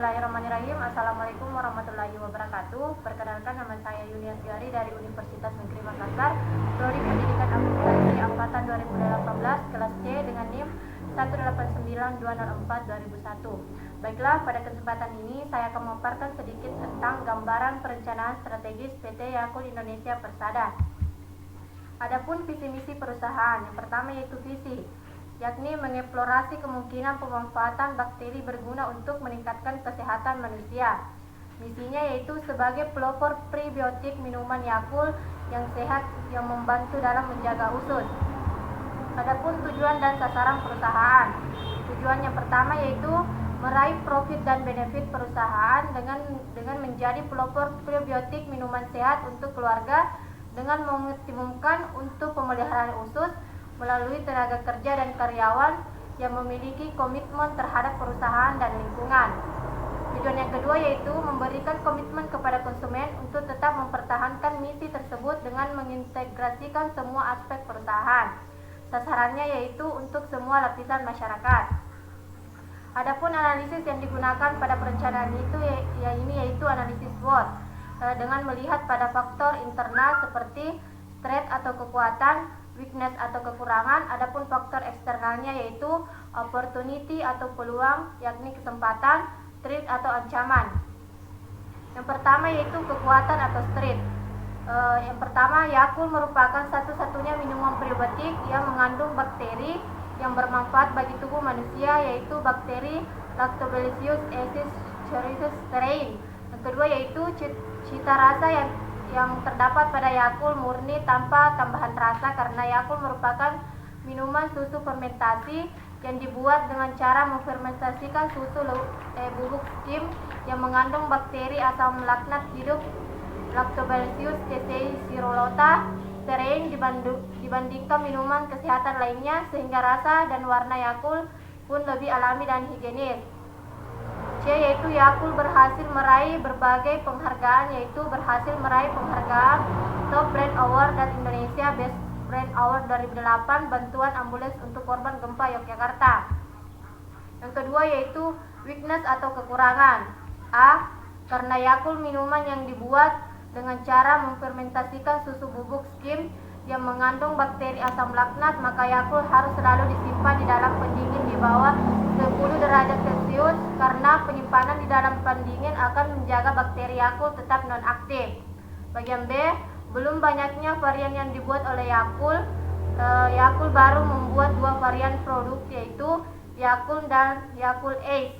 Bismillahirrahmanirrahim. Assalamualaikum warahmatullahi wabarakatuh. Perkenalkan, nama saya Yulia Tiari dari Universitas Negeri Makassar, Prodi Pendidikan Akuntansi Angkatan 2018, kelas C dengan NIM 1892004-2001. Baiklah, pada kesempatan ini saya akan memaparkan sedikit tentang gambaran perencanaan strategis PT Yakult Indonesia Persada. Adapun visi misi perusahaan, yang pertama yaitu visi, yakni mengeksplorasi kemungkinan pemanfaatan bakteri berguna untuk meningkatkan kesehatan manusia. Misinya yaitu sebagai pelopor prebiotik minuman Yakult yang sehat yang membantu dalam menjaga usus. Adapun tujuan dan sasaran perusahaan. Tujuan yang pertama yaitu meraih profit dan benefit perusahaan dengan menjadi pelopor prebiotik minuman sehat untuk keluarga dengan mengoptimalkan untuk pemeliharaan usus melalui tenaga kerja dan karyawan yang memiliki komitmen terhadap perusahaan dan lingkungan. Tujuan yang kedua yaitu memberikan komitmen kepada konsumen untuk tetap mempertahankan misi tersebut dengan mengintegrasikan semua aspek perusahaan. Sasarannya yaitu untuk semua lapisan masyarakat. Adapun analisis yang digunakan pada perencanaan itu yaitu analisis SWOT dengan melihat pada faktor internal seperti strength atau kekuatan, weakness atau kekurangan. Adapun faktor eksternalnya yaitu opportunity atau peluang, yakni kesempatan, threat atau ancaman. Yang pertama yaitu kekuatan atau strength. Yang pertama, Yakult merupakan satu-satunya minuman prebiotik yang mengandung bakteri yang bermanfaat bagi tubuh manusia, yaitu bakteri Lactobacillus aedes strain. Yang kedua yaitu cita rasa yang terdapat pada Yakult murni tanpa tambahan rasa, karena Yakult merupakan minuman susu fermentasi yang dibuat dengan cara memfermentasikan susu bubuk skim yang mengandung bakteri asam laknat hidup Lactobacillus casein strain dibandingkan minuman kesehatan lainnya, sehingga rasa dan warna Yakult pun lebih alami dan higienis. C yaitu Yakult berhasil meraih berbagai penghargaan, yaitu berhasil meraih penghargaan Top Brand Award dan Indonesia Best Brand Award 2008 bantuan ambulans untuk korban gempa Yogyakarta. Yang kedua yaitu weakness atau kekurangan. A. Karena Yakult minuman yang dibuat dengan cara memfermentasikan susu bubuk skim yang mengandung bakteri asam laknat, maka Yakult harus selalu disimpan di dalam pendingin di bawah 10 derajat Celcius, karena penyimpanan di dalam pendingin akan menjaga bakteri Yakult tetap non-aktif. Bagian B, belum banyaknya varian yang dibuat oleh Yakult. Yakult baru membuat 2 varian produk, yaitu Yakult dan Yakult Ace,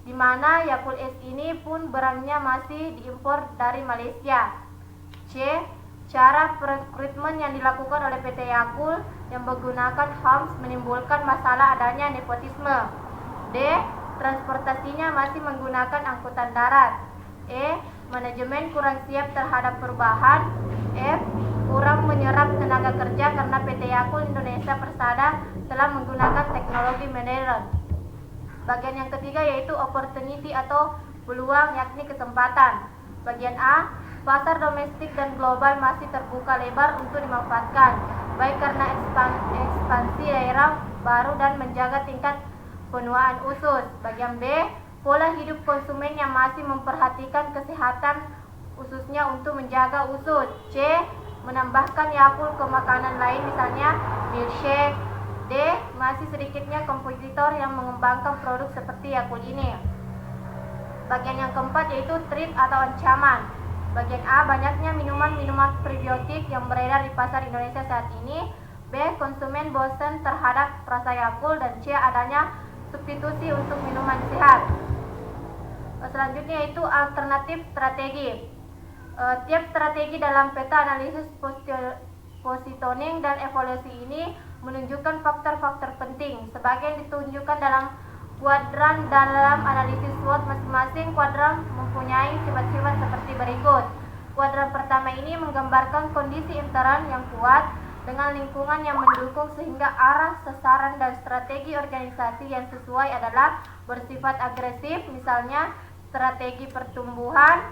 di mana Yakult Ace ini pun barangnya masih diimpor dari Malaysia. C. Cara rekrutmen yang dilakukan oleh PT Yakult yang menggunakan HAMS menimbulkan masalah adanya nepotisme. D. Transportasinya masih menggunakan angkutan darat. E. Manajemen kurang siap terhadap perubahan. F. Kurang menyerap tenaga kerja karena PT Yakult Indonesia Persada telah menggunakan teknologi modern. Bagian yang ketiga yaitu opportunity atau peluang, yakni kesempatan. Bagian A, pasar domestik dan global masih terbuka lebar untuk dimanfaatkan, baik karena ekspansi daerah baru dan menjaga tingkat penuaan usus. Bagian B, pola hidup konsumen yang masih memperhatikan kesehatan ususnya untuk menjaga usus. C, menambahkan Yakult ke makanan lain, misalnya milkshake. D. Masih sedikitnya kompetitor yang mengembangkan produk seperti Yakult ini. Bagian yang keempat yaitu threat atau ancaman. Bagian A, banyaknya minuman-minuman prebiotik yang beredar di pasar Indonesia saat ini. B. Konsumen bosan terhadap rasa Yakult. Dan C. Adanya substitusi untuk minuman sehat. Selanjutnya yaitu alternatif strategi. Tiap strategi dalam peta analisis positioning dan evaluasi ini menunjukkan faktor-faktor penting sebagian ditunjukkan dalam kuadran. Dalam analisis SWOT, masing-masing kuadran mempunyai sifat-sifat seperti berikut. Kuadran pertama ini menggambarkan kondisi intern yang kuat dengan lingkungan yang mendukung, sehingga arah, sasaran, dan strategi organisasi yang sesuai adalah bersifat agresif, misalnya strategi pertumbuhan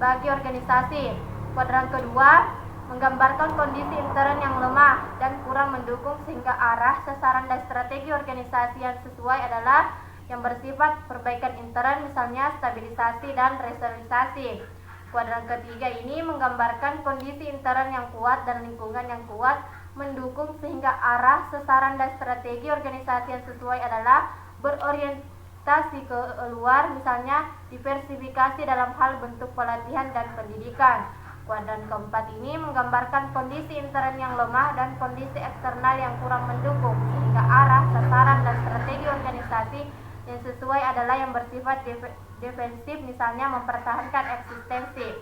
bagi organisasi. Kuadran kedua menggambarkan kondisi intern yang lemah dan kurang mendukung, sehingga arah, sasaran, dan strategi organisasi yang sesuai adalah yang bersifat perbaikan intern, misalnya stabilisasi dan resolusi. Kuadran ketiga ini menggambarkan kondisi intern yang kuat dan lingkungan yang kuat mendukung, sehingga arah, sasaran, dan strategi organisasi yang sesuai adalah berorientasi ke luar, misalnya diversifikasi dalam hal bentuk pelatihan dan pendidikan. Kuadran keempat ini menggambarkan kondisi intern yang lemah dan kondisi eksternal yang kurang mendukung, sehingga arah, sasaran, dan strategi organisasi yang sesuai adalah yang bersifat defensif, misalnya mempertahankan eksistensi.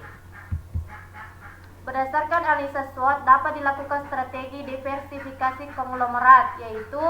Berdasarkan analisa SWOT dapat dilakukan strategi diversifikasi konglomerat, yaitu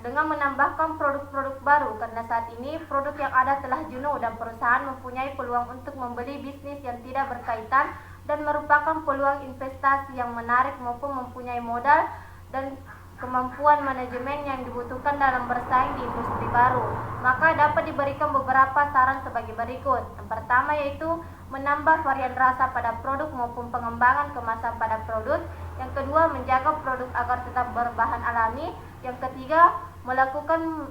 dengan menambahkan produk-produk baru, karena saat ini produk yang ada telah jenuh dan perusahaan mempunyai peluang untuk membeli bisnis yang tidak berkaitan dan merupakan peluang investasi yang menarik maupun mempunyai modal dan kemampuan manajemen yang dibutuhkan dalam bersaing di industri baru. Maka dapat diberikan beberapa saran sebagai berikut. Yang pertama yaitu menambah varian rasa pada produk maupun pengembangan kemasan pada produk. Yang kedua, menjaga produk agar tetap berbahan alami. Yang ketiga, melakukan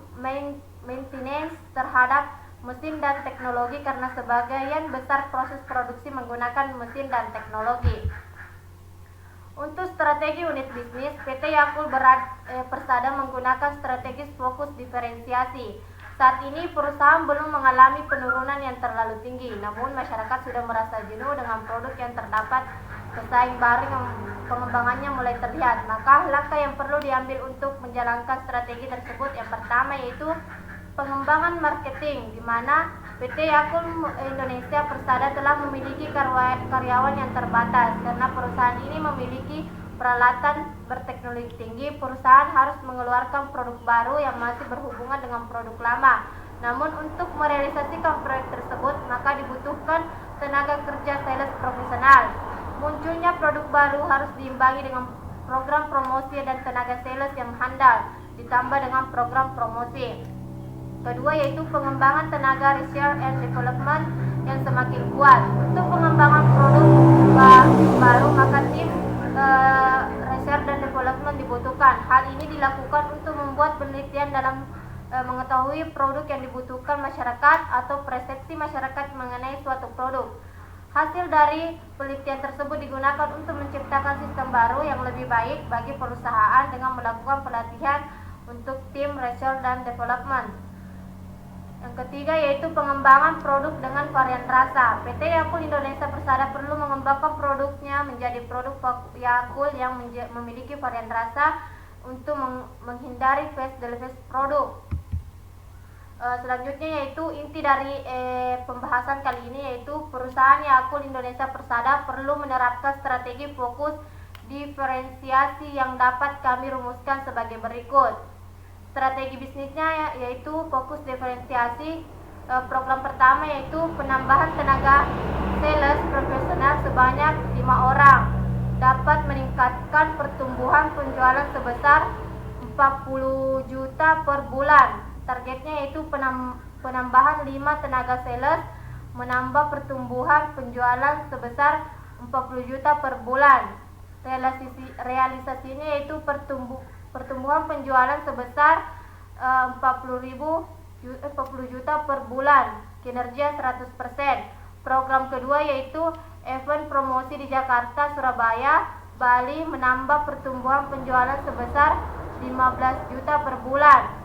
maintenance terhadap mesin dan teknologi, karena sebagian besar proses produksi menggunakan mesin dan teknologi. Untuk strategi unit bisnis, PT Yakult Persada menggunakan strategi fokus diferensiasi. Saat ini perusahaan belum mengalami penurunan yang terlalu tinggi, namun masyarakat sudah merasa jenuh dengan produk yang terdapat pesaing baru yang pengembangannya mulai terlihat. Maka langkah yang perlu diambil untuk menjalankan strategi tersebut, yang pertama yaitu pengembangan marketing, di mana PT Yakult Indonesia Persada telah memiliki karyawan yang terbatas. Karena perusahaan ini memiliki peralatan berteknologi tinggi, perusahaan harus mengeluarkan produk baru yang masih berhubungan dengan produk lama. Namun untuk merealisasikan proyek tersebut, maka dibutuhkan tenaga kerja sales profesional. Munculnya produk baru harus diimbangi dengan program promosi dan tenaga sales yang handal, ditambah dengan program promosi. Kedua yaitu pengembangan tenaga research and development yang semakin kuat. Untuk pengembangan produk baru, maka tim research dan development dibutuhkan. Hal ini dilakukan untuk membuat penelitian dalam mengetahui produk yang dibutuhkan masyarakat atau persepsi masyarakat mengenai suatu produk. Hasil dari penelitian tersebut digunakan untuk menciptakan sistem baru yang lebih baik bagi perusahaan dengan melakukan pelatihan untuk tim research dan development. Yang ketiga yaitu pengembangan produk dengan varian rasa. PT Yakult Indonesia Persada perlu mengembangkan produknya menjadi produk Yakult yang memiliki varian rasa untuk menghindari fast delivery produk. Selanjutnya yaitu inti dari pembahasan kali ini, yaitu perusahaan Yakult Indonesia Persada perlu menerapkan strategi fokus diferensiasi yang dapat kami rumuskan sebagai berikut. Strategi bisnisnya yaitu fokus diferensiasi. Program pertama yaitu penambahan tenaga sales profesional sebanyak 5 orang, dapat meningkatkan pertumbuhan penjualan sebesar 40 juta per bulan. Targetnya yaitu penambahan 5 tenaga sales, menambah pertumbuhan penjualan sebesar 40 juta per bulan. Realisasinya yaitu pertumbuhan penjualan sebesar 40 juta per bulan, kinerja 100%. Program kedua yaitu event promosi di Jakarta, Surabaya, Bali, menambah pertumbuhan penjualan sebesar 15 juta per bulan.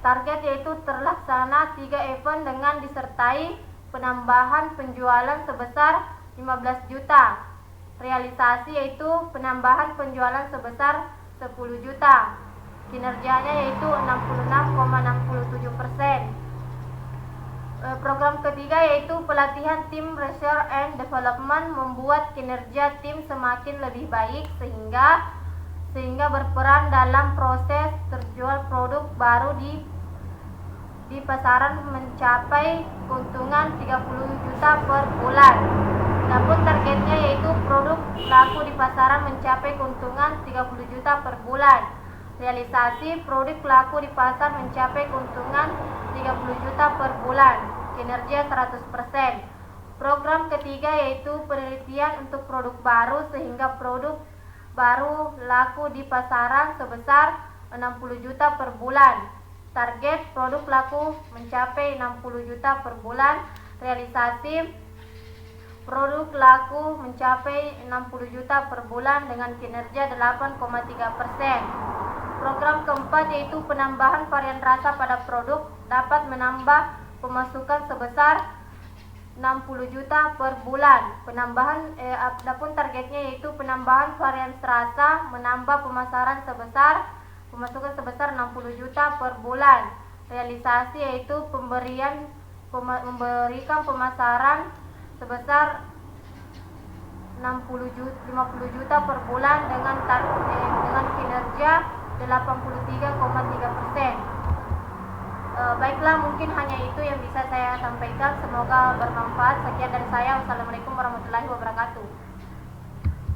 Target yaitu terlaksana 3 event dengan disertai penambahan penjualan sebesar 15 juta. Realisasi yaitu penambahan penjualan sebesar 10 juta. Kinerjanya yaitu 66,67%. Program ketiga yaitu pelatihan tim research and development, membuat kinerja tim semakin lebih baik sehingga berperan dalam proses terjual produk baru di pasaran mencapai keuntungan 30 juta per bulan. Namun targetnya yaitu produk laku di pasaran mencapai keuntungan 30 juta per bulan. Realisasi produk laku di pasar mencapai keuntungan 30 juta per bulan, kinerja 100%. Program ketiga yaitu penelitian untuk produk baru sehingga produk baru laku di pasaran sebesar 60 juta per bulan. target produk laku mencapai 60 juta per bulan, realisasi produk laku mencapai 60 juta per bulan dengan kinerja 8,3%. Program keempat yaitu penambahan varian rasa pada produk dapat menambah pemasukan sebesar 60 juta per bulan. Adapun targetnya yaitu penambahan varian rasa menambah pemasukan sebesar 60 juta per bulan. Realisasi yaitu memberikan pemasaran sebesar 50 juta per bulan dengan kinerja 83,3%. Baiklah, mungkin hanya itu yang bisa saya sampaikan. Semoga bermanfaat. Sekian dari saya. Wassalamualaikum warahmatullahi wabarakatuh.